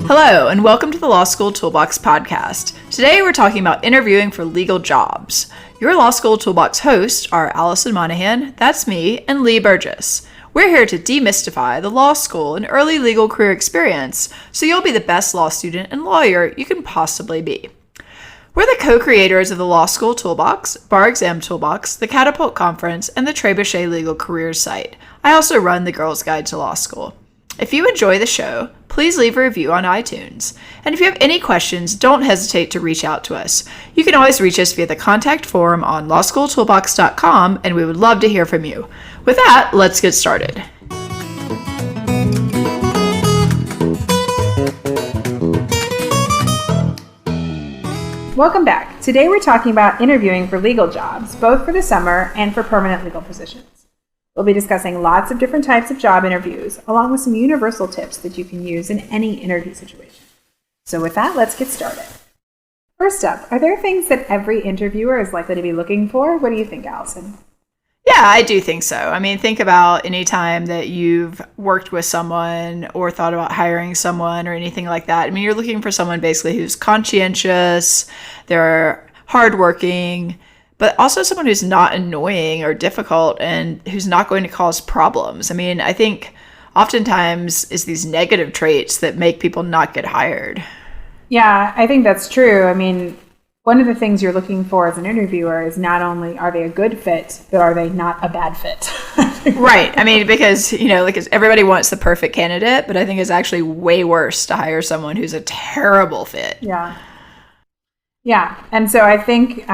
Hello, and welcome to the Law School Toolbox podcast. Today we're talking about interviewing for legal jobs. Your Law School Toolbox hosts are Alison Monahan, that's me, and Lee Burgess. We're here to demystify the law school and early legal career experience so you'll be the best law student and lawyer you can possibly be. We're the co-creators of the Law School Toolbox, Bar Exam Toolbox, the Catapult Conference, and the Trebuchet Legal Careers site. I also run the Girls Guide to Law School. If you enjoy the show, please leave a review on iTunes. And if you have any questions, don't hesitate to reach out to us. You can always reach us via the contact form on lawschooltoolbox.com, and we would love to hear from you. With that, let's get started. Welcome back. Today we're talking about interviewing for legal jobs, both for the summer and for permanent legal positions. We'll be discussing lots of different types of job interviews, along with some universal tips that you can use in any interview situation. So with that, let's get started. First up, are there things that every interviewer is likely to be looking for? What do you think, Allison? Yeah, I do think so. I mean, think about any time that you've worked with someone or thought about hiring someone or anything like that. I mean, you're looking for someone basically who's conscientious, they're hardworking, but also someone who's not annoying or difficult and who's not going to cause problems. I mean, I think oftentimes it's these negative traits that make people not get hired. Yeah, I think that's true. I mean, one of the things you're looking for as an interviewer is not only are they a good fit, but are they not a bad fit? Right. I mean, because, everybody wants the perfect candidate, but I think it's actually way worse to hire someone who's a terrible fit. Yeah. Yeah. And so I think,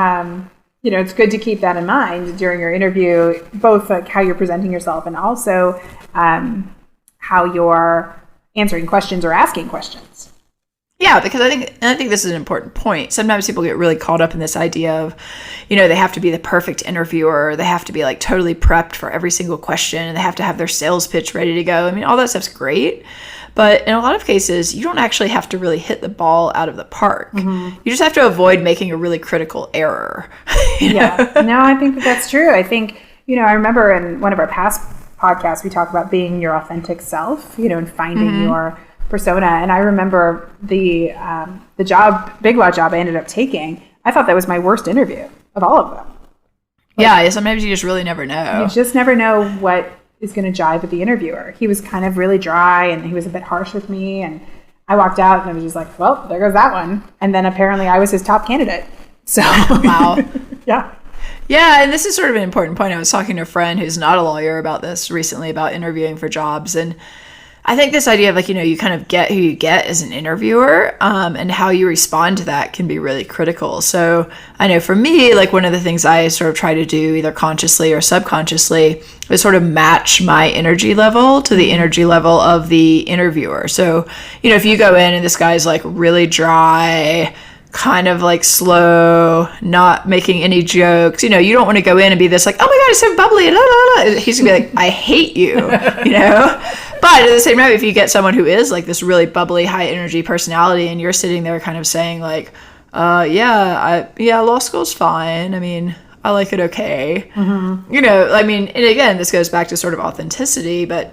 it's good to keep that in mind during your interview, both like how you're presenting yourself and also how you're answering questions or asking questions. Yeah, because I think this is an important point. Sometimes people get really caught up in this idea of, they have to be the perfect interviewer. They have to be like totally prepped for every single question, and they have to have their sales pitch ready to go. I mean, all that stuff's great. But in a lot of cases, you don't actually have to really hit the ball out of the park. Mm-hmm. You just have to avoid making a really critical error. Yeah. No, I think that's true. I think, I remember in one of our past podcasts, we talked about being your authentic self, and finding your persona. And I remember the big law job I ended up taking, I thought that was my worst interview of all of them. Yeah, sometimes you just really never know. You just never know what is going to jive with the interviewer. He was kind of really dry and he was a bit harsh with me, and I walked out and I was just like, well, there goes that one. And then apparently I was his top candidate. So wow. Yeah. Yeah, and this is sort of an important point. I was talking to a friend who's not a lawyer about this recently, about interviewing for jobs, and I think this idea of you kind of get who you get as an interviewer, and how you respond to that can be really critical. So I know for me, one of the things I sort of try to do either consciously or subconsciously is sort of match my energy level to the energy level of the interviewer. So, if you go in and this guy's really dry, kind of slow, not making any jokes, you don't want to go in and be this oh my God, it's so bubbly, la, la, la. He's gonna be I hate you, But at the same time, if you get someone who is this really bubbly, high energy personality, and you're sitting there kind of saying law school's fine. I mean, I like it okay. Mm-hmm. And again, this goes back to sort of authenticity, but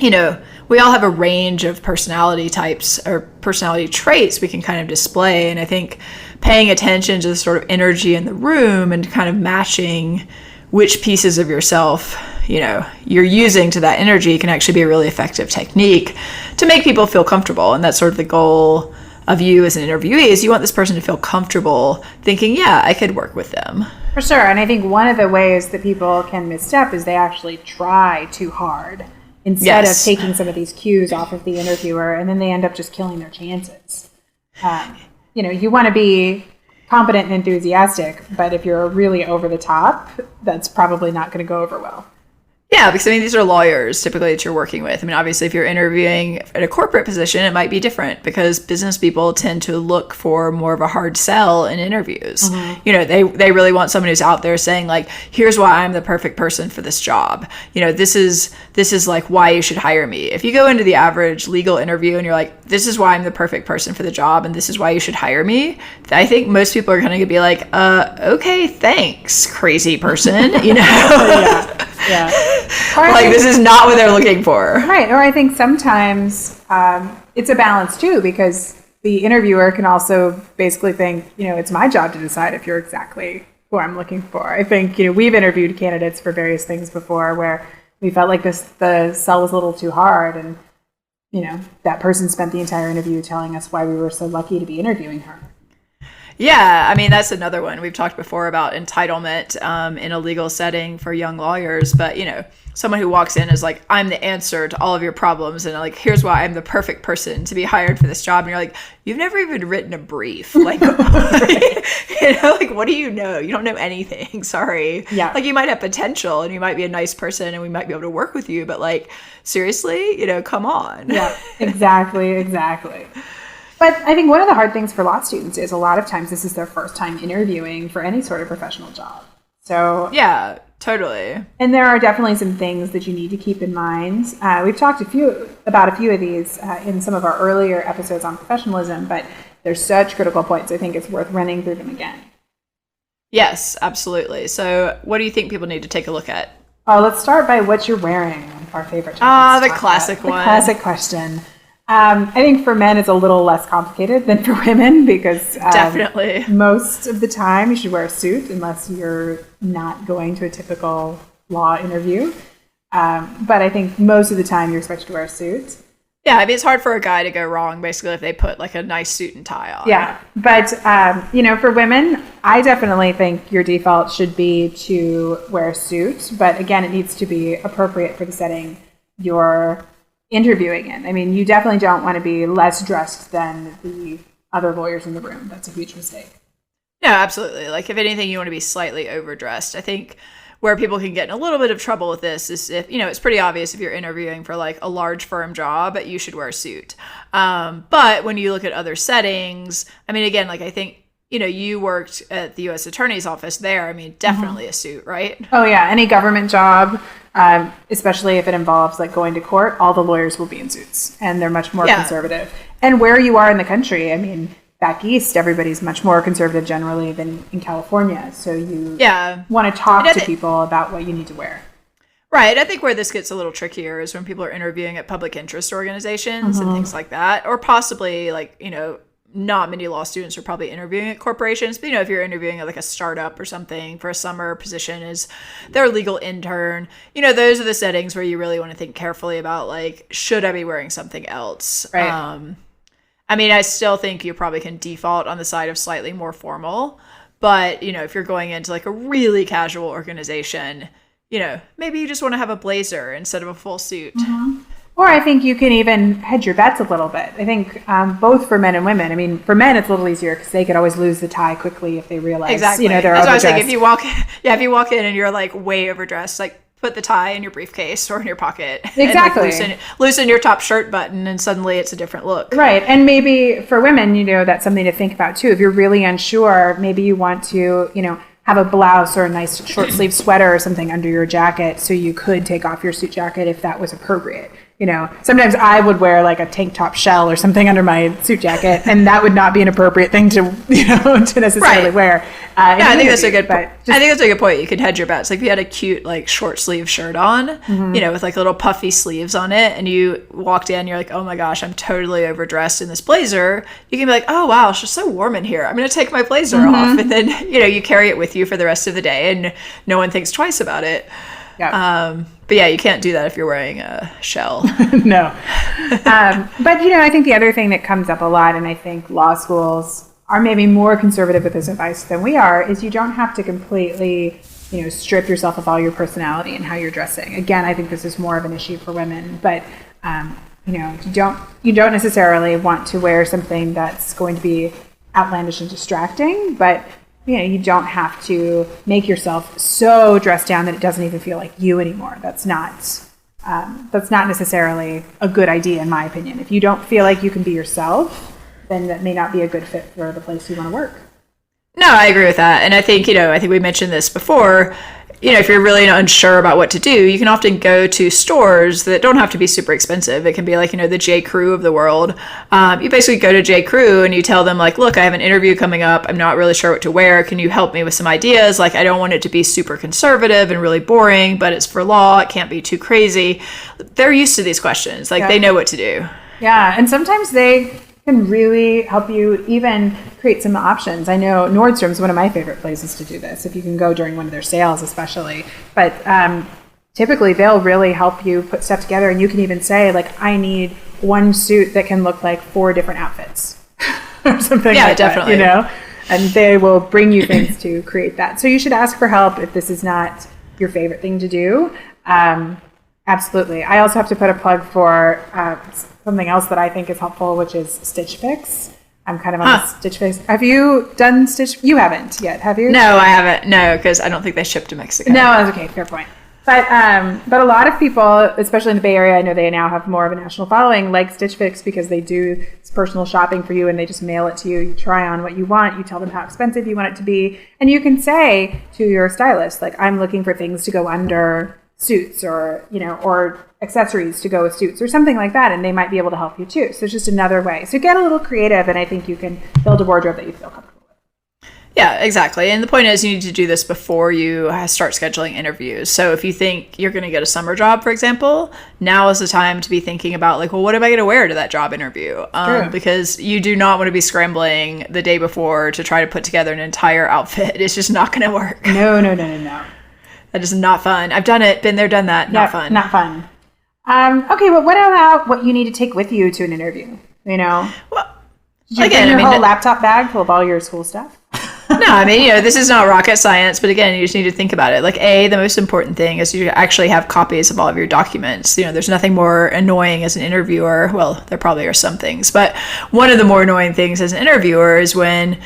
we all have a range of personality types or personality traits we can kind of display. And I think paying attention to the sort of energy in the room and kind of matching which pieces of yourself, you're using to that energy can actually be a really effective technique to make people feel comfortable. And that's sort of the goal of you as an interviewee, is you want this person to feel comfortable thinking, yeah, I could work with them. For sure. And I think one of the ways that people can misstep is they actually try too hard instead of taking some of these cues off of the interviewer, and then they end up just killing their chances. You want to be competent and enthusiastic, but if you're really over the top, that's probably not going to go over well. Yeah, because I mean, these are lawyers typically that you're working with. I mean, obviously, if you're interviewing at a corporate position, it might be different because business people tend to look for more of a hard sell in interviews. You know, they really want someone who's out there saying like, here's why I'm the perfect person for this job. You know, this is like why you should hire me. If you go into the average legal interview and you're like, this is why I'm the perfect person for the job and this is why you should hire me, I think most people are going to be like, okay, thanks, crazy person, you know? Yeah. Like, this is not what they're looking for. Right. Or I think sometimes it's a balance too, because the interviewer can also basically think, you know, it's my job to decide if you're exactly who I'm looking for. I think, you know, we've interviewed candidates for various things before where we felt like the sell was a little too hard. And, you know, that person spent the entire interview telling us why we were so lucky to be interviewing her. Yeah, I mean, that's another one. We've talked before about entitlement in a legal setting for young lawyers. But, you know, someone who walks in is like, I'm the answer to all of your problems. And like, here's why I'm the perfect person to be hired for this job. And you're like, you've never even written a brief. Like, you know, like, what do you know? You don't know anything. Sorry. Yeah. Like, you might have potential and you might be a nice person and we might be able to work with you. But like, seriously, you know, come on. Yeah, exactly. But I think one of the hard things for law students is a lot of times this is their first time interviewing for any sort of professional job. So yeah, totally. And there are definitely some things that you need to keep in mind. We've talked about a few of these in some of our earlier episodes on professionalism, but they're such critical points. I think it's worth running through them again. Yes, absolutely. So what do you think people need to take a look at? Oh, let's start by what you're wearing, our favorite topic. The classic one. The classic question. I think for men it's a little less complicated than for women because definitely most of the time you should wear a suit unless you're not going to a typical law interview. But I think most of the time you're expected to wear a suit. Yeah, I mean, it's hard for a guy to go wrong basically if they put like a nice suit and tie on. Yeah, but you know, for women, I definitely think your default should be to wear a suit. But again, it needs to be appropriate for the setting you're interviewing in. I mean, you definitely don't want to be less dressed than the other lawyers in the room. That's a huge mistake. No, absolutely. Like, if anything, you want to be slightly overdressed. I think where people can get in a little bit of trouble with this is if, you know, it's pretty obvious if you're interviewing for like a large firm job, you should wear a suit. But when you look at other settings, I mean, again, like I think, you know, you worked at the U.S. Attorney's Office there. I mean, definitely a suit, right? Oh, yeah. Any government job, especially if it involves like going to court, all the lawyers will be in suits and they're much more conservative. And where you are in the country, I mean, back east, everybody's much more conservative generally than in California. So you want to talk to people about what you need to wear. Right. I think where this gets a little trickier is when people are interviewing at public interest organizations and things like that, or possibly like, you know, not many law students are probably interviewing at corporations, but, you know, if you're interviewing at like a startup or something for a summer position as their legal intern, you know, those are the settings where you really want to think carefully about, like, should I be wearing something else? Right. I mean, I still think you probably can default on the side of slightly more formal, but, you know, if you're going into like a really casual organization, you know, maybe you just want to have a blazer instead of a full suit. Or I think you can even hedge your bets a little bit. I think both for men and women. I mean, for men, it's a little easier because they could always lose the tie quickly if they realize, exactly. You know, they're That's overdressed. what I was saying. If you walk in and you're like way overdressed, like put the tie in your briefcase or in your pocket. Exactly. And, like, loosen your top shirt button and suddenly it's a different look. Right. And maybe for women, you know, that's something to think about too. If you're really unsure, maybe you want to, you know, have a blouse or a nice short sleeve sweater or something under your jacket so you could take off your suit jacket if that was appropriate. You know, sometimes I would wear like a tank top shell or something under my suit jacket, and that would not be an appropriate thing to, you know, to necessarily wear. I think that's a good point. I think that's a good point. You could hedge your bets. Like if you had a cute like short sleeve shirt on, you know, with like little puffy sleeves on it, and you walked in, you're like, oh my gosh, I'm totally overdressed in this blazer. You can be like, oh wow, it's just so warm in here. I'm going to take my blazer off, and then, you know, you carry it with you for the rest of the day, and no one thinks twice about it. Yeah. But yeah, you can't do that if you're wearing a shell. No. But, you know, I think the other thing that comes up a lot, and I think law schools are maybe more conservative with this advice than we are, is you don't have to completely, you know, strip yourself of all your personality and how you're dressing. Again, I think this is more of an issue for women, but, you know, you don't necessarily want to wear something that's going to be outlandish and distracting, but you don't have to make yourself so dressed down that it doesn't even feel like you anymore. That's not necessarily a good idea, in my opinion. If you don't feel like you can be yourself, then that may not be a good fit for the place you want to work. No, I agree with that. And I think, I think we mentioned this before, if you're really unsure about what to do, you can often go to stores that don't have to be super expensive. It can be like, the J. Crew of the world. You basically go to J. Crew and you tell them like, look, I have an interview coming up. I'm not really sure what to wear. Can you help me with some ideas? Like, I don't want it to be super conservative and really boring, but it's for law. It can't be too crazy. They're used to these questions. Like, They know what to do. Yeah. And sometimes they can really help you even create some options. I know Nordstrom's one of my favorite places to do this, if you can go during one of their sales especially. But typically they'll really help you put stuff together, and you can even say, like, I need one suit that can look like 4 different outfits or something like definitely. that, and they will bring you things to create that. So you should ask for help if this is not your favorite thing to do. Absolutely. I also have to put a plug for something else that I think is helpful, which is Stitch Fix. I'm kind of on a Stitch Fix. Have you done Stitch? You haven't yet, have you? No, I haven't. No, because I don't think they ship to Mexico. No, that's okay. Fair point. But a lot of people, especially in the Bay Area, I know they now have more of a national following, like Stitch Fix, because they do personal shopping for you and they just mail it to you. You try on what you want. You tell them how expensive you want it to be. And you can say to your stylist, like, I'm looking for things to go under suits, or or accessories to go with suits or something like that, and they might be able to help you too. So it's just another way. So get a little creative, and I think you can build a wardrobe that you feel comfortable with. Yeah, exactly. And the point is, you need to do this before you start scheduling interviews. So if you think you're going to get a summer job, for example, now is the time to be thinking about, like, well, what am I going to wear to that job interview? Because you do not want to be scrambling the day before to try to put together an entire outfit. It's just not going to work. No. That is not fun. I've done it, been there, done that. Not fun. Not fun. Okay, well, what about what you need to take with you to an interview? Well, did you bring your whole laptop bag full of all your school stuff? No, I mean, this is not rocket science, but again, you just need to think about it. Like, the most important thing is you actually have copies of all of your documents. There's nothing more annoying as an interviewer. Well, there probably are some things, but one of the more annoying things as an interviewer is when,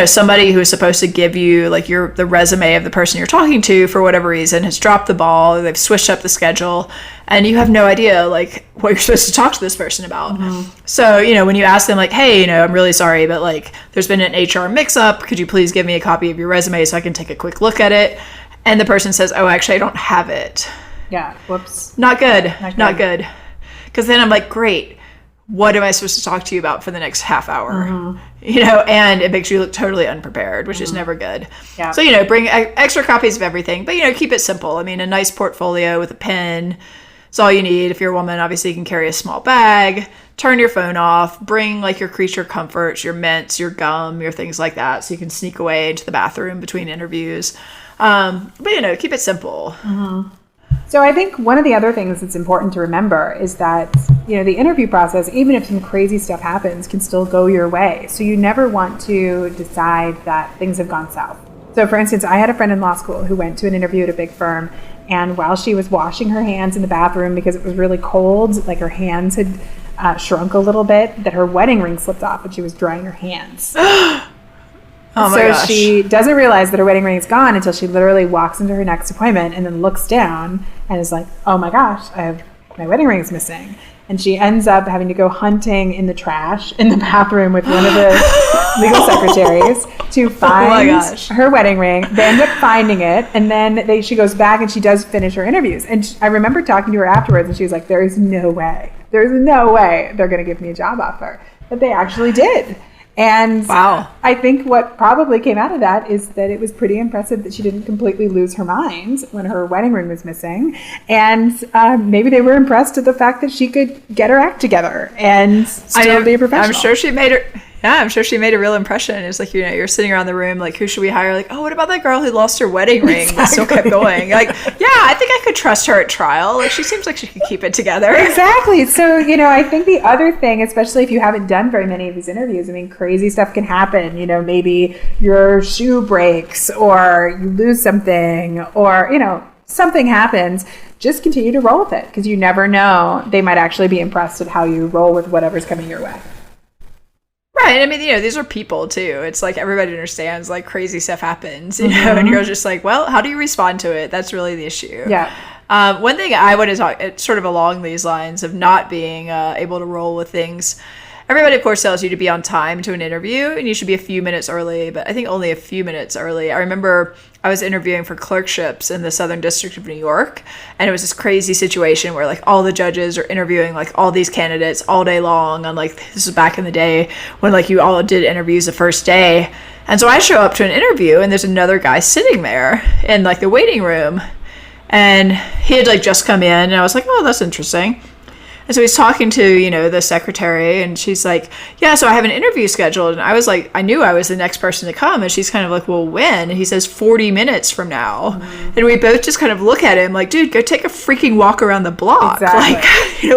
somebody who is supposed to give you like the resume of the person you're talking to, for whatever reason, has dropped the ball. They've switched up the schedule, and you have no idea like what you're supposed to talk to this person about. Mm-hmm. So, when you ask them like, hey, I'm really sorry, but like there's been an HR mix-up. Could you please give me a copy of your resume so I can take a quick look at it? And the person says, oh, actually, I don't have it. Yeah. Whoops. Not good. Not good. Because then I'm like, great. What am I supposed to talk to you about for the next half hour? Mm-hmm. And it makes you look totally unprepared, which is never good. Yeah. So, bring extra copies of everything, but, keep it simple. I mean, a nice portfolio with a pen is all you need. If you're a woman, obviously you can carry a small bag, turn your phone off, bring like your creature comforts, your mints, your gum, your things like that. So you can sneak away into the bathroom between interviews. But, keep it simple. Mm-hmm. So I think one of the other things that's important to remember is that, the interview process, even if some crazy stuff happens, can still go your way. So you never want to decide that things have gone south. So for instance, I had a friend in law school who went to an interview at a big firm, and while she was washing her hands in the bathroom because it was really cold, like her hands had shrunk a little bit, that her wedding ring slipped off and she was drying her hands. Oh my gosh. She doesn't realize that her wedding ring is gone until she literally walks into her next appointment and then looks down and is like, oh my gosh, my wedding ring is missing. And she ends up having to go hunting in the trash in the bathroom with one of the legal secretaries to find her wedding ring. They end up finding it, and then she goes back and she does finish her interviews. And I remember talking to her afterwards, and she was like, there is no way they're going to give me a job offer. But they actually did. And wow. I think what probably came out of that is that it was pretty impressive that she didn't completely lose her mind when her wedding ring was missing. And maybe they were impressed at the fact that she could get her act together and still be a professional. I'm sure she made a real impression. It's like, you're sitting around the room, like, who should we hire? Like, oh, what about that girl who lost her wedding ring but still kept going? Like, yeah, I think I could trust her at trial. Like, she seems like she could keep it together. Exactly. So, I think the other thing, especially if you haven't done very many of these interviews, I mean, crazy stuff can happen. Maybe your shoe breaks or you lose something or, something happens. Just continue to roll with it because you never know. They might actually be impressed at how you roll with whatever's coming your way. Right. I mean, these are people too. It's like everybody understands like crazy stuff happens, and you're just like, well, how do you respond to it? That's really the issue. Yeah. One thing I want to talk, it's sort of along these lines of not being able to roll with things. Everybody, of course, tells you to be on time to an interview, and you should be a few minutes early, but I think only a few minutes early. I remember I was interviewing for clerkships in the Southern District of New York, and it was this crazy situation where, like, all the judges are interviewing, like, all these candidates all day long, and, like, this was back in the day when, like, you all did interviews the first day. And so I show up to an interview, and there's another guy sitting there in, like, the waiting room, and he had, like, just come in, and I was like, oh, that's interesting. And so he's talking to, the secretary, and she's like, yeah, so I have an interview scheduled. And I was like, I knew I was the next person to come. And she's kind of like, well, when? And he says 40 minutes from now. Mm-hmm. And we both just kind of look at him like, dude, go take a freaking walk around the block. Exactly.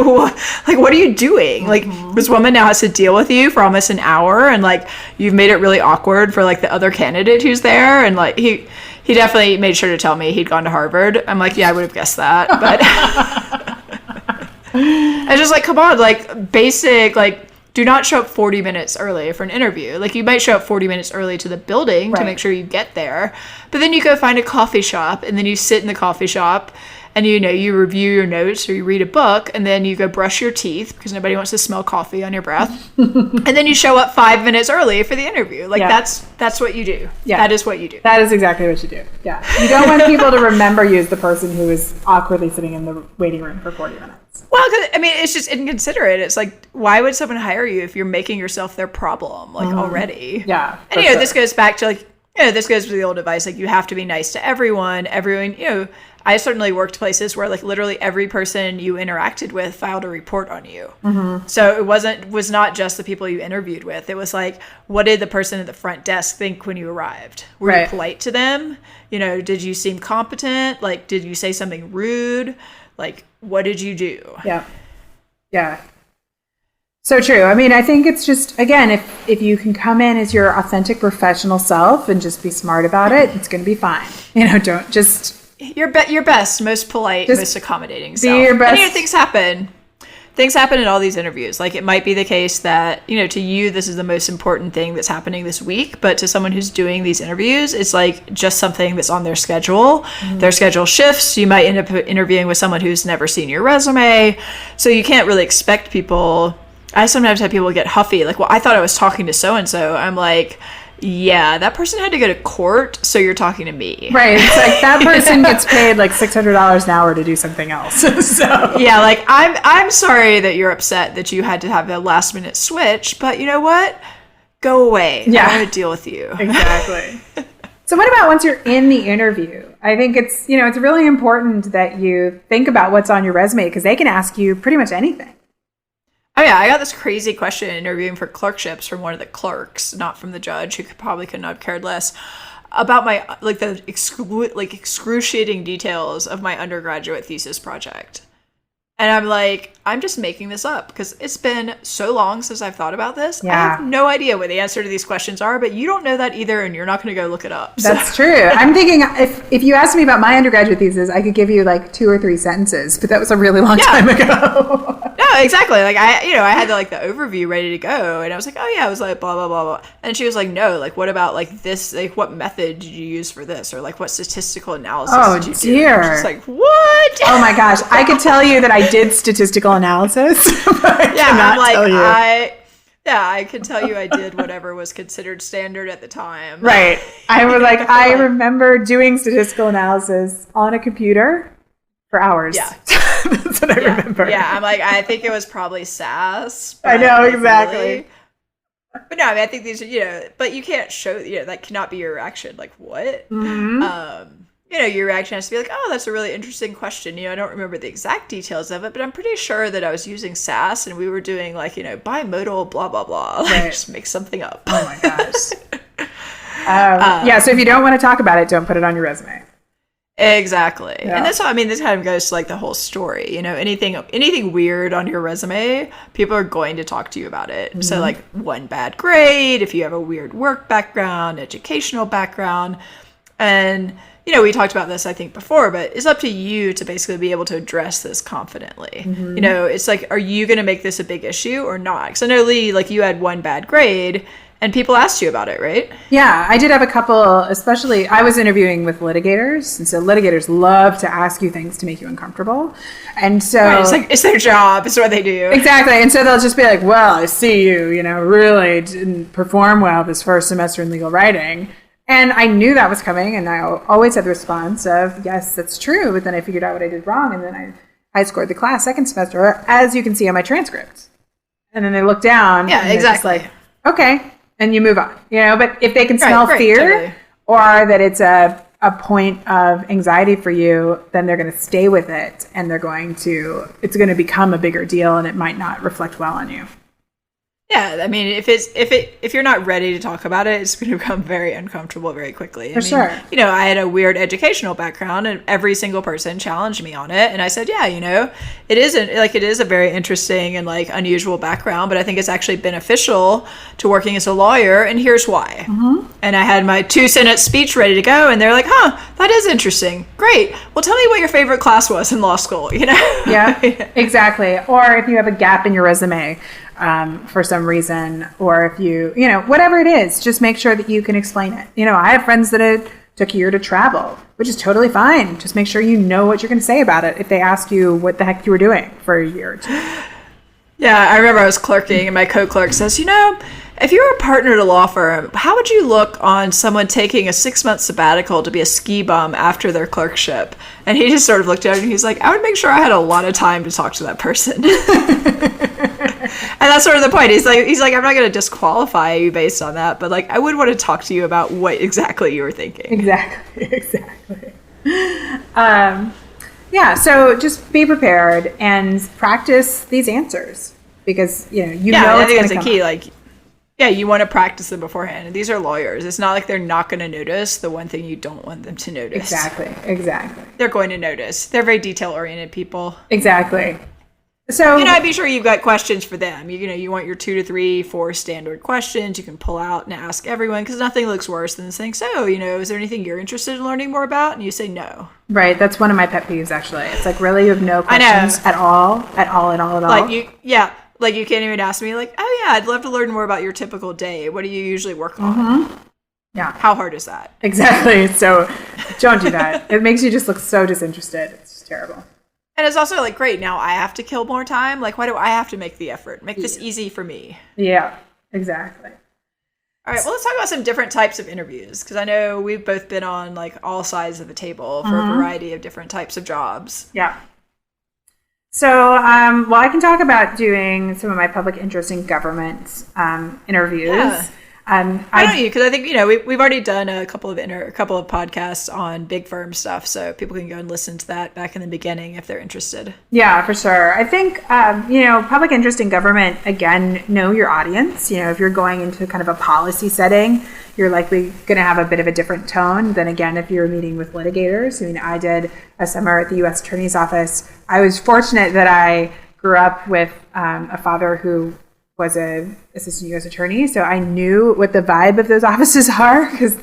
Like, what are you doing? Like, this woman now has to deal with you for almost an hour. And, like, you've made it really awkward for, like, the other candidate who's there. And, like, he definitely made sure to tell me he'd gone to Harvard. I'm like, yeah, I would have guessed that. But... I was just like, come on, like, basic, like, do not show up 40 minutes early for an interview. Like, you might show up 40 minutes early to the building to make sure you get there. But then you go find a coffee shop, and then you sit in the coffee shop, and, you review your notes or you read a book, and then you go brush your teeth because nobody wants to smell coffee on your breath. And then you show up 5 minutes early for the interview. Like, that's what you do. Yeah. That is what you do. That is exactly what you do. Yeah. You don't want people to remember you as the person who is awkwardly sitting in the waiting room for 40 minutes. Well, I mean, it's just inconsiderate. It's like, why would someone hire you if you're making yourself their problem, like, already? Yeah. And, this goes back to, like, this goes to the old advice, like, you have to be nice to everyone. Everyone, I certainly worked places where, like, literally every person you interacted with filed a report on you. Mm-hmm. So it was not just the people you interviewed with. It was like, what did the person at the front desk think when you arrived? Were you polite to them? Did you seem competent? Like, did you say something rude? Like, what did you do? Yeah. Yeah. So true. I mean, I think it's just, again, if you can come in as your authentic professional self and just be smart about it, it's going to be fine. Don't just... Your best, most polite, most accommodating self. Be your best. And things happen. Things happen in all these interviews. Like, it might be the case that, to you, this is the most important thing that's happening this week. But to someone who's doing these interviews, it's like just something that's on their schedule. Mm-hmm. Their schedule shifts. You might end up interviewing with someone who's never seen your resume. So you can't really expect people. I sometimes have people get huffy. Like, well, I thought I was talking to so-and-so. I'm like... Yeah, that person had to go to court, so you're talking to me. Right. It's like that person gets paid like $600 an hour to do something else. So yeah, like I'm sorry that you're upset that you had to have a last minute switch, but you know what? Go away. Yeah. I want to deal with you. Exactly. So what about once you're in the interview? I think it's really important that you think about what's on your resume because they can ask you pretty much anything. Oh yeah, I got this crazy question interviewing for clerkships from one of the clerks, not from the judge, who probably could not have cared less, about my the excruciating details of my undergraduate thesis project. And I'm like, I'm just making this up because it's been so long since I've thought about this. Yeah. I have no idea what the answer to these questions are, but you don't know that either, and you're not going to go look it up. That's true. I'm thinking if you asked me about my undergraduate thesis, I could give you like 2 or 3 sentences, but that was a really long time ago. No, exactly. Like I had the overview ready to go, and I was like, oh yeah, I was like blah blah blah blah, and she was like, no, like what about like this? Like what method did you use for this, or like what statistical analysis did you do? Dear. She's like, what? Oh my gosh, I could tell you that I did statistical analysis. I'm like, I can tell you I did whatever was considered standard at the time. Right. I was like, I remember doing statistical analysis on a computer for hours. Yeah. That's what I remember. Yeah, I'm like, I think it was probably SAS. I know, exactly. Really. But no, I mean, I think these are, but you can't show, that cannot be your reaction. Like, what? Mm-hmm. Your reaction has to be like, oh, that's a really interesting question. I don't remember the exact details of it, but I'm pretty sure that I was using SAS and we were doing bimodal blah, blah, blah. Like, just make something up. Oh my gosh. So if you don't want to talk about it, don't put it on your resume. Exactly. Yeah. And that's what, this kind of goes to the whole story. Anything weird on your resume, people are going to talk to you about it. Mm-hmm. So one bad grade, if you have a weird work background, educational background, and we talked about this, I think, before, but it's up to you to basically be able to address this confidently. It's like, are you going to make this a big issue or not? Because I know, Lee, like you had one bad grade and people asked you about it, right? Yeah, I did have a couple, especially I was interviewing with litigators. And so litigators love to ask you things to make you uncomfortable. And so it's like, it's their job. It's what they do. Exactly. And so they'll just be like, well, I see you, really didn't perform well this first semester in legal writing. And I knew that was coming. And I always had the response of, yes, that's true. But then I figured out what I did wrong. And then I scored the class second semester, as you can see on my transcript. And then they look down. Yeah, and exactly. Just like, okay. And you move on, but if they can smell fear totally. Or that it's a point of anxiety for you, then they're going to stay with it and it's going to become a bigger deal and it might not reflect well on you. Yeah, I mean, if you're not ready to talk about it, it's going to become very uncomfortable very quickly. Sure. I had a weird educational background, and every single person challenged me on it, and I said, yeah, it is a very interesting and like unusual background, but I think it's actually beneficial to working as a lawyer, and here's why. And I had my 2-sentence speech ready to go, and they're like, that is interesting. Great. Well, tell me what your favorite class was in law school. Yeah, exactly. Or if you have a gap in your resume. For some reason, or if you, whatever it is, just make sure that you can explain it. I have friends that took a year to travel, which is totally fine. Just make sure you know what you're going to say about it if they ask you what the heck you were doing for a year or two. Yeah, I remember I was clerking and my co-clerk says, if you were a partner at a law firm, how would you look on someone taking a 6-month sabbatical to be a ski bum after their clerkship? And he just sort of looked at it and he's like, I would make sure I had a lot of time to talk to that person. And that's sort of the point. He's like, I'm not going to disqualify you based on that, but like, I would want to talk to you about what exactly you were thinking. Exactly. Yeah. So just be prepared and practice these answers because I think it's a key. Like, yeah, you want to practice them beforehand. And these are lawyers. It's not like they're not going to notice the one thing you don't want them to notice. Exactly. They're going to notice. They're very detail-oriented people. Exactly. So, I'd be sure you've got questions for them. You want your 2 to 3, 4 standard questions you can pull out and ask everyone because nothing looks worse than saying, so, is there anything you're interested in learning more about? And you say no. Right. That's one of my pet peeves, actually. It's like, really, you have no questions at all. Like, you can't even ask me, like, oh, yeah, I'd love to learn more about your typical day. What do you usually work on? Yeah. How hard is that? Exactly. So don't do that. It makes you just look so disinterested. It's just terrible. And it's also like, great, now I have to kill more time. Like, why do I have to make the effort? Make this easy for me. Yeah, exactly. All right, well, let's talk about some different types of interviews because I know we've both been on like all sides of the table for a variety of different types of jobs. Yeah. So, I can talk about doing some of my public interest in government interviews. Yeah. I know you because I think we've already done a couple of podcasts on big firm stuff, so people can go and listen to that back in the beginning if they're interested. Yeah, for sure. I think public interest in government, again, know your audience. If you're going into kind of a policy setting, you're likely going to have a bit of a different tone than again if you're meeting with litigators. I did a summer at the U.S. Attorney's Office. I was fortunate that I grew up with a father who was an assistant U.S. attorney, so I knew what the vibe of those offices are because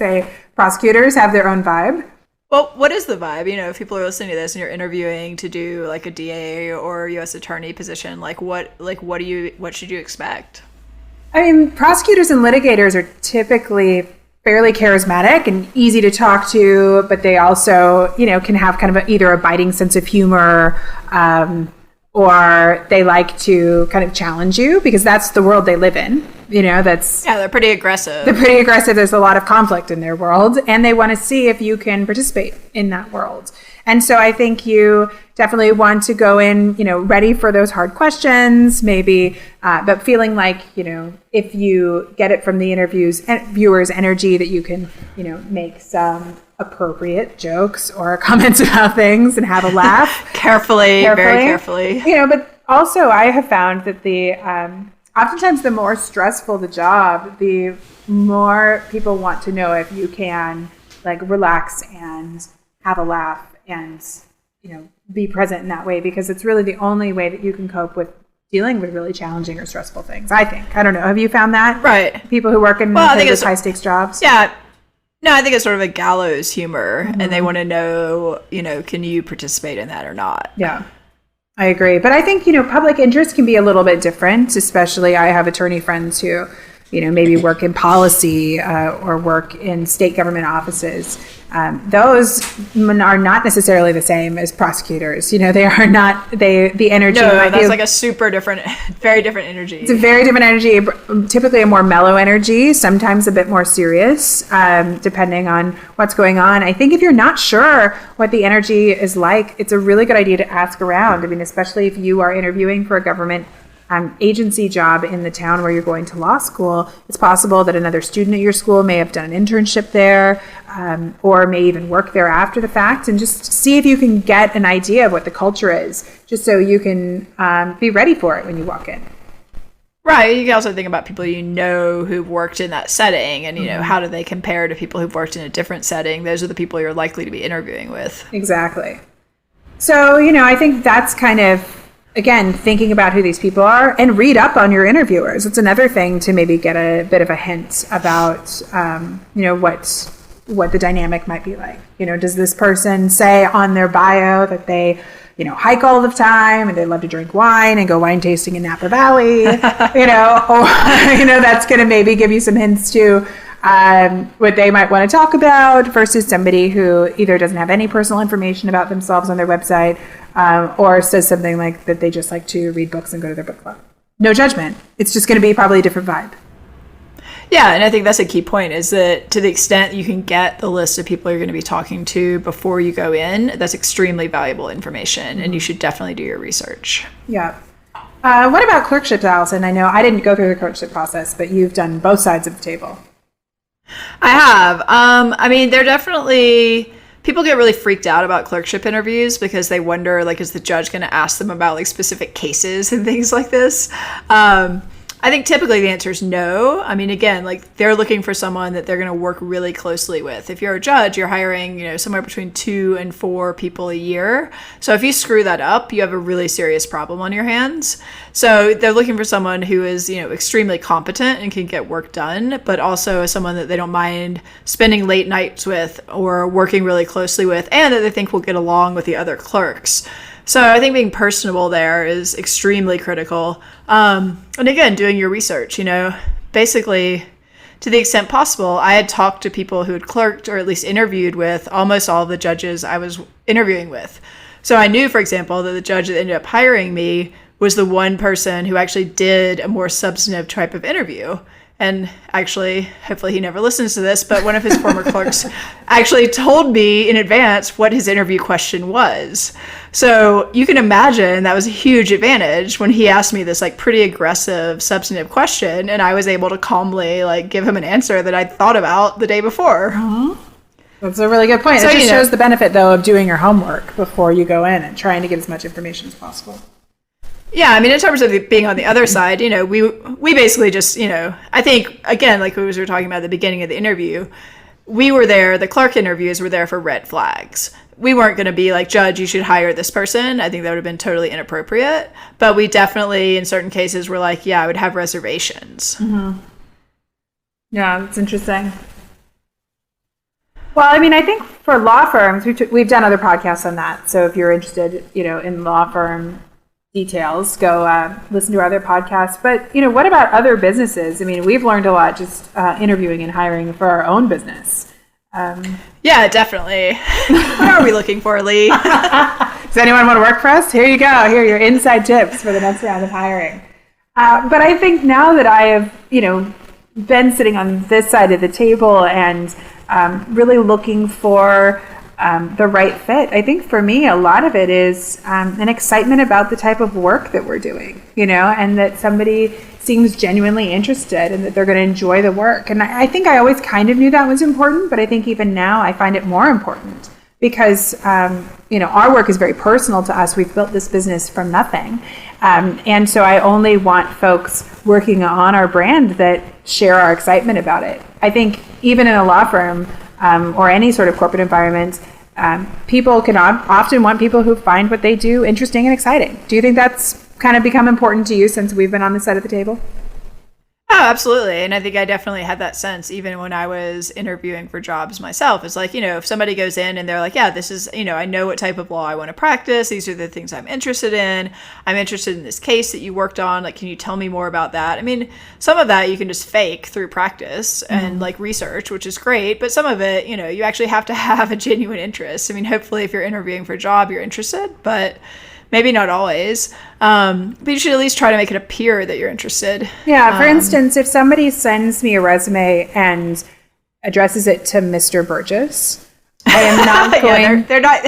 prosecutors have their own vibe. Well, what is the vibe? If people are listening to this and you're interviewing to do like a DA or U.S. attorney position, what should you expect? I mean, prosecutors and litigators are typically fairly charismatic and easy to talk to, but they also, can have kind of either a biting sense of humor, or they like to kind of challenge you because that's the world they live in. They're pretty aggressive. There's a lot of conflict in their world, and they want to see if you can participate in that world. And so I think you definitely want to go in, ready for those hard questions, maybe, but feeling like, if you get it from the viewers' energy that you can, make some appropriate jokes or comments about things and have a laugh. Carefully, very carefully. But also I have found that oftentimes the more stressful the job, the more people want to know if you can like relax and have a laugh and, be present in that way, because it's really the only way that you can cope with dealing with really challenging or stressful things, I think. I don't know. Have you found that? Right. People who work in those high stakes jobs? Yeah. No, I think it's sort of a gallows humor, and they want to know, can you participate in that or not? Yeah, I agree. But I think, public interest can be a little bit different, especially I have attorney friends who, maybe work in policy or work in state government offices. Those are not necessarily the same as prosecutors. They are not, the energy. No, that's like a super different, very different energy. It's a very different energy, typically a more mellow energy, sometimes a bit more serious, depending on what's going on. I think if you're not sure what the energy is like, it's a really good idea to ask around. I mean, especially if you are interviewing for a government agency job in the town where you're going to law school, it's possible that another student at your school may have done an internship there, or may even work there after the fact, and just see if you can get an idea of what the culture is, just so you can be ready for it when you walk in. Right. You can also think about people who've worked in that setting, and how do they compare to people who've worked in a different setting. Those are the people you're likely to be interviewing with. Exactly. So, I think that's kind of, again, thinking about who these people are, and read up on your interviewers. It's another thing to maybe get a bit of a hint about, what the dynamic might be like. Does this person say on their bio that they, hike all the time and they love to drink wine and go wine tasting in Napa Valley, or, that's going to maybe give you some hints to what they might want to talk about, versus somebody who either doesn't have any personal information about themselves on their website, or says something like that they just like to read books and go to their book club. No judgment. It's just going to be probably a different vibe. Yeah, and I think that's a key point, is that to the extent you can get the list of people you're going to be talking to before you go in, that's extremely valuable information, and you should definitely do your research. Yeah. What about clerkships, Alison? I know I didn't go through the clerkship process, but you've done both sides of the table. I have. They're definitely... People get really freaked out about clerkship interviews because they wonder, is the judge going to ask them about, specific cases and things like this? I think typically the answer is no. Again, they're looking for someone that they're going to work really closely with. If you're a judge, you're hiring, somewhere between 2 and 4 people a year. So if you screw that up, you have a really serious problem on your hands. So they're looking for someone who is, extremely competent and can get work done, but also someone that they don't mind spending late nights with or working really closely with, and that they think will get along with the other clerks. So I think being personable there is extremely critical. And again, doing your research, basically to the extent possible. I had talked to people who had clerked or at least interviewed with almost all the judges I was interviewing with. So I knew, for example, that the judge that ended up hiring me was the one person who actually did a more substantive type of interview. And actually, hopefully he never listens to this, but one of his former clerks actually told me in advance what his interview question was. So you can imagine that was a huge advantage when he asked me this pretty aggressive, substantive question, and I was able to calmly give him an answer that I'd thought about the day before. Mm-hmm. That's a really good point. So, it just shows the benefit, though, of doing your homework before you go in and trying to get as much information as possible. Yeah, in terms of being on the other side, we basically just, I think, again, like we were talking about at the beginning of the interview, we were there, the clerk interviews were there for red flags. We weren't going to be like, Judge, you should hire this person. I think that would have been totally inappropriate. But we definitely, in certain cases, were like, yeah, I would have reservations. Mm-hmm. Yeah, that's interesting. Well, I think for law firms, we've done other podcasts on that. So if you're interested, in law firm details, go listen to our other podcasts. But, what about other businesses? We've learned a lot just interviewing and hiring for our own business. Yeah, definitely. What are we looking for, Lee? Does anyone want to work for us? Here you go. Here are your inside tips for the next round of hiring. But I think now that I have, been sitting on this side of the table and really looking for the right fit, I think for me, a lot of it is an excitement about the type of work that we're doing, and that somebody seems genuinely interested and that they're going to enjoy the work. And I think I always kind of knew that was important, but I think even now I find it more important because, our work is very personal to us. We've built this business from nothing. And so I only want folks working on our brand that share our excitement about it. I think even in a law firm or any sort of corporate environment, people can often want people who find what they do interesting and exciting. Do you think that's kind of become important to you since we've been on this side of the table? Oh, absolutely. And I think I definitely had that sense even when I was interviewing for jobs myself. It's like, if somebody goes in and they're like, yeah, this is, I know what type of law I want to practice. These are the things I'm interested in. I'm interested in this case that you worked on. Like, can you tell me more about that? I mean, some of that you can just fake through practice and like research, which is great. But some of it, you actually have to have a genuine interest. I mean, hopefully if you're interviewing for a job, you're interested, but maybe not always. But you should at least try to make it appear that you're interested. Yeah. For instance, if somebody sends me a resume and addresses it to Mr. Burgess, I am not going. Yeah, they're not.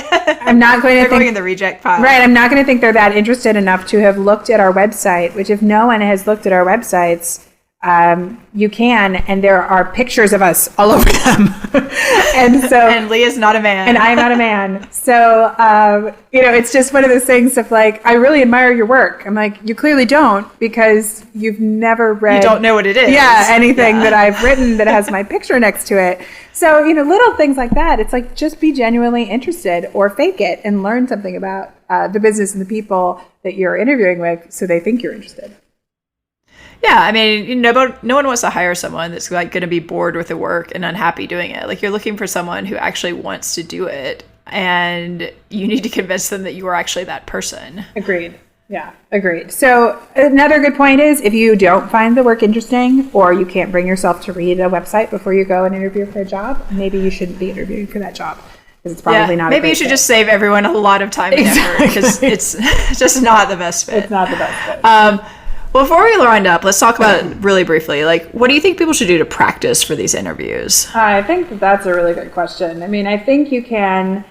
I'm not going to they're think going in the reject pile. Right. I'm not going to think they're that interested enough to have looked at our website. Which, if no one has looked at our websites, you can, and there are pictures of us all over them. And Lee is not a man. And I'm not a man. So, it's just one of those things of like, I really admire your work. I'm like, you clearly don't, because you've never read. You don't know what it is. Yeah, anything that I've written that has my picture next to it. So, little things like that. It's like, just be genuinely interested or fake it and learn something about the business and the people that you're interviewing with so they think you're interested. Yeah, I mean, no one wants to hire someone that's like going to be bored with the work and unhappy doing it. Like, you're looking for someone who actually wants to do it, and you need to convince them that you are actually that person. Agreed. Yeah, agreed. So another good point is, if you don't find the work interesting, or you can't bring yourself to read a website before you go and interview for a job, maybe you shouldn't be interviewing for that job, because it's probably not. Maybe you should just save everyone a lot of time and effort, because it's just not the best fit. It's not the best fit. Well, before we wind up, let's talk about it really briefly. Like, what do you think people should do to practice for these interviews? I think that's a really good question. I mean, I think you can,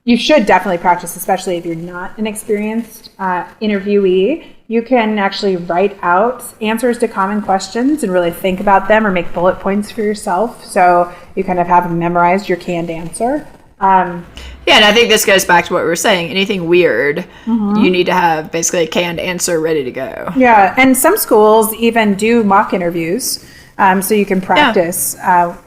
you should definitely practice, especially if you're not an experienced interviewee. You can actually write out answers to common questions and really think about them, or make bullet points for yourself, so you kind of have memorized your canned answer. Yeah, and I think this goes back to what we were saying. Anything weird, you need to have basically a canned answer ready to go. Yeah, and some schools even do mock interviews, so you can practice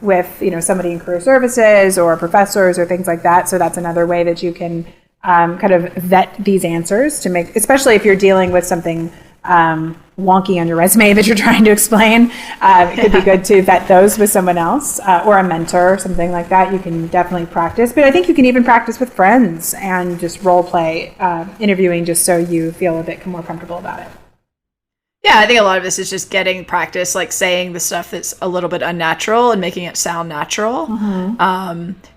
with somebody in career services or professors or things like that. So that's another way that you can kind of vet these answers to make, especially if you're dealing with something wonky on your resume that you're trying to explain. It could be good to vet those with someone else or a mentor or something like that. You can definitely practice. But I think you can even practice with friends and just role play interviewing, just so you feel a bit more comfortable about it. Yeah, I think a lot of this is just getting practice, like saying the stuff that's a little bit unnatural and making it sound natural.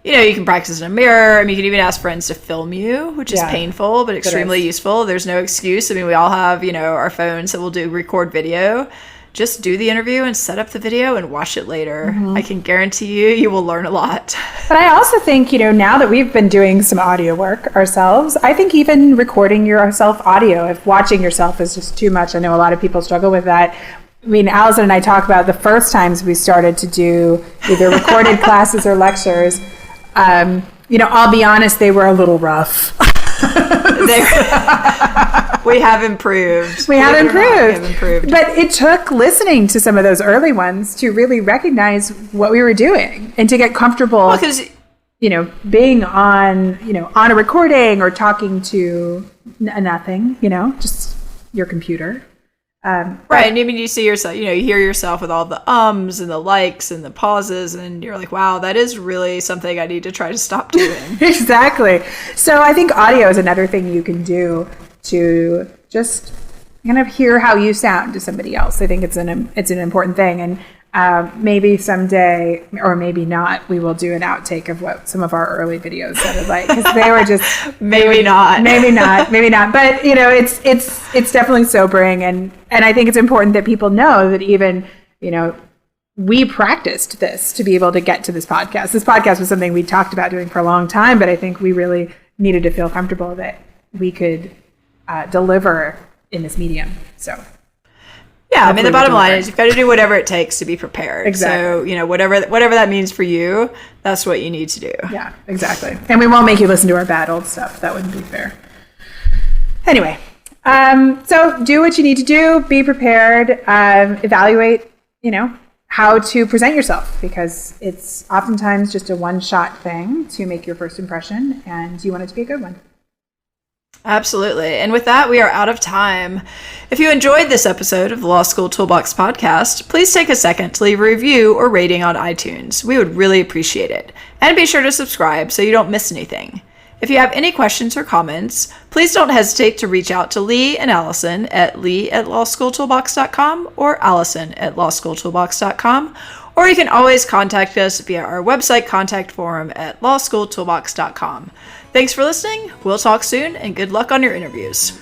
You can practice in a mirror. I mean, you can even ask friends to film you, which is painful, but extremely useful. There's no excuse. I mean, we all have, our phones that will record video. Just do the interview and set up the video and watch it later. I can guarantee you will learn a lot. But I also think, now that we've been doing some audio work ourselves, I think even recording yourself audio, if watching yourself is just too much, I know a lot of people struggle with that. I mean, Alison and I talk about the first times we started to do either recorded classes or lectures. I'll be honest, they were a little rough. We have improved. We have improved. But it took listening to some of those early ones to really recognize what we were doing and to get comfortable, because being on a recording or talking to nothing, just your computer. Right. And I mean, you see yourself, you hear yourself with all the ums and the likes and the pauses, and you're like, wow, that is really something I need to try to stop doing. Exactly. So I think audio is another thing you can do to just kind of hear how you sound to somebody else. I think it's an important thing. And maybe someday, or maybe not, we will do an outtake of what some of our early videos sounded like, because they were just maybe not. But it's definitely sobering, and I think it's important that people know that even we practiced this to be able to get to this podcast. This podcast was something we talked about doing for a long time, but I think we really needed to feel comfortable that we could deliver in this medium. So. Yeah, I mean, the bottom line is you've got to do whatever it takes to be prepared. Exactly. So, whatever that means for you, that's what you need to do. Yeah, exactly. And we won't make you listen to our bad old stuff. That wouldn't be fair. Anyway, so do what you need to do. Be prepared. Evaluate, how to present yourself, because it's oftentimes just a one-shot thing to make your first impression, and you want it to be a good one. Absolutely. And with that, we are out of time. If you enjoyed this episode of the Law School Toolbox podcast, please take a second to leave a review or rating on iTunes. We would really appreciate it. And be sure to subscribe so you don't miss anything. If you have any questions or comments, please don't hesitate to reach out to Lee and Allison at lee@lawschooltoolbox.com or allison@lawschooltoolbox.com, or you can always contact us via our website contact form at lawschooltoolbox.com. Thanks for listening. We'll talk soon, and good luck on your interviews.